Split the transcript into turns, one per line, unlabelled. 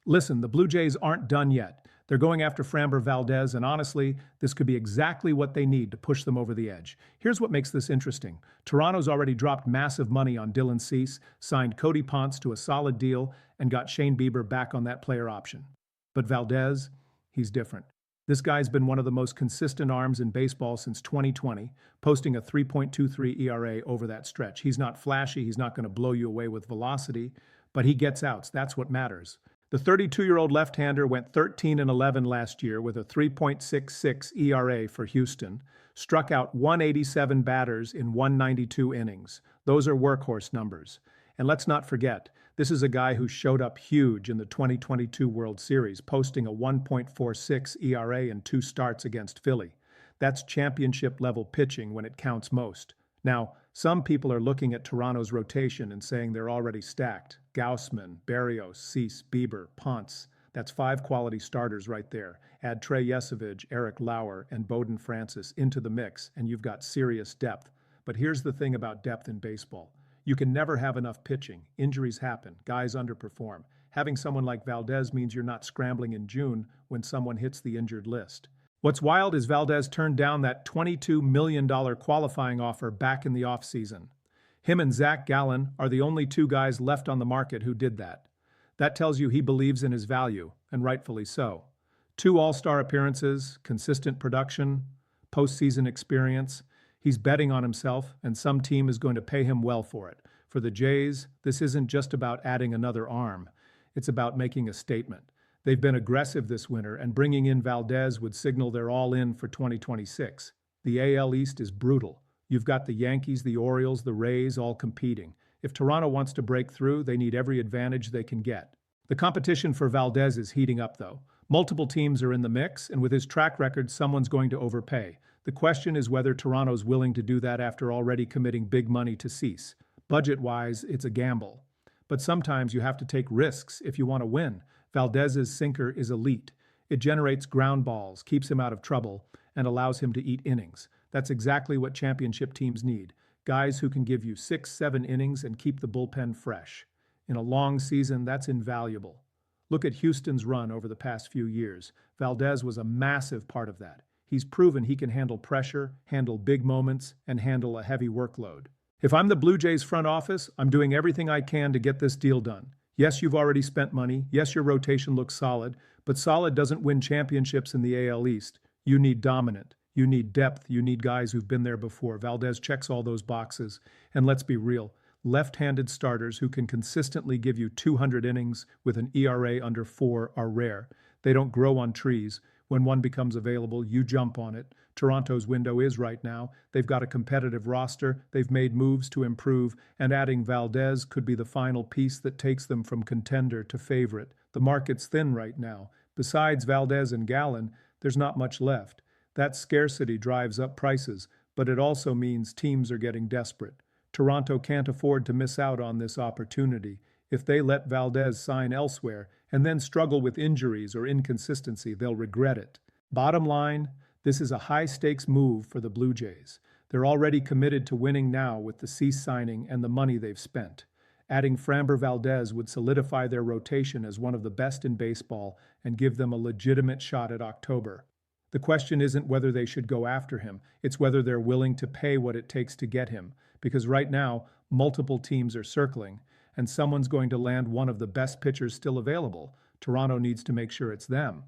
Listen, the Blue Jays aren't done yet. They're going after Framber Valdez, and honestly, this could be exactly what they need to push them over the edge. Here's what makes this interesting. Toronto's already dropped massive money on Dylan Cease, signed Cody Ponce to a solid deal, and got Shane Bieber back on that player option. But Valdez, he's different. This guy's been one of the most consistent arms in baseball since 2020, posting a 3.23 ERA over that stretch. He's not flashy, he's not going to blow you away with velocity, but he gets outs. That's what matters. The 32-year-old left-hander went 13-11 last year with a 3.66 ERA for Houston, struck out 187 batters in 192 innings. Those are workhorse numbers. And let's not forget, this is a guy who showed up huge in the 2022 World Series, posting a 1.46 ERA in 2 starts against Philly. That's championship-level pitching when it counts most. Now, some people are looking at Toronto's rotation and saying they're already stacked. Gausman, Berrios, Cease, Bieber, Ponce. That's 5 quality starters right there. Add Trey Yesavage, Eric Lauer, and Bowden Francis into the mix, and you've got serious depth. But here's the thing about depth in baseball. You can never have enough pitching. Injuries happen. Guys underperform. Having someone like Valdez means you're not scrambling in June when someone hits the injured list. What's wild is Valdez turned down that $22 million qualifying offer back in the offseason. Him and Zach Gallen are the only 2 guys left on the market who did that. That tells you he believes in his value, and rightfully so. 2 All-Star appearances, consistent production, postseason experience. He's betting on himself, and some team is going to pay him well for it. For the Jays, this isn't just about adding another arm. It's about making a statement. They've been aggressive this winter, and bringing in Valdez would signal they're all in for 2026. The AL East is brutal. You've got the Yankees, the Orioles, the Rays all competing. If Toronto wants to break through, they need every advantage they can get. The competition for Valdez is heating up, though. Multiple teams are in the mix, and with his track record, someone's going to overpay. The question is whether Toronto's willing to do that after already committing big money to Cease. Budget-wise, it's a gamble. But sometimes you have to take risks if you want to win. Valdez's sinker is elite. It generates ground balls, keeps him out of trouble, and allows him to eat innings. That's exactly what championship teams need. Guys who can give you 6-7 innings and keep the bullpen fresh. In a long season, that's invaluable. Look at Houston's run over the past few years. Valdez was a massive part of that. He's proven he can handle pressure, handle big moments, and handle a heavy workload. If I'm the Blue Jays front office, I'm doing everything I can to get this deal done. Yes, you've already spent money. Yes, your rotation looks solid, but solid doesn't win championships in the AL East. You need dominant. You need depth. You need guys who've been there before. Valdez checks all those boxes. And let's be real, left-handed starters who can consistently give you 200 innings with an ERA under 4 are rare. They don't grow on trees. When one becomes available, you jump on it. Toronto's window is right now. They've got a competitive roster. They've made moves to improve, and adding Valdez could be the final piece that takes them from contender to favorite. The market's thin right now. Besides Valdez and Gallen, there's not much left. That scarcity drives up prices, but it also means teams are getting desperate. Toronto can't afford to miss out on this opportunity. If they let Valdez sign elsewhere and then struggle with injuries or inconsistency, they'll regret it. Bottom line, this is a high-stakes move for the Blue Jays. They're already committed to winning now with the Cease signing and the money they've spent. Adding Framber Valdez would solidify their rotation as one of the best in baseball and give them a legitimate shot at October. The question isn't whether they should go after him, it's whether they're willing to pay what it takes to get him. Because right now, multiple teams are circling, and someone's going to land one of the best pitchers still available. Toronto needs to make sure it's them.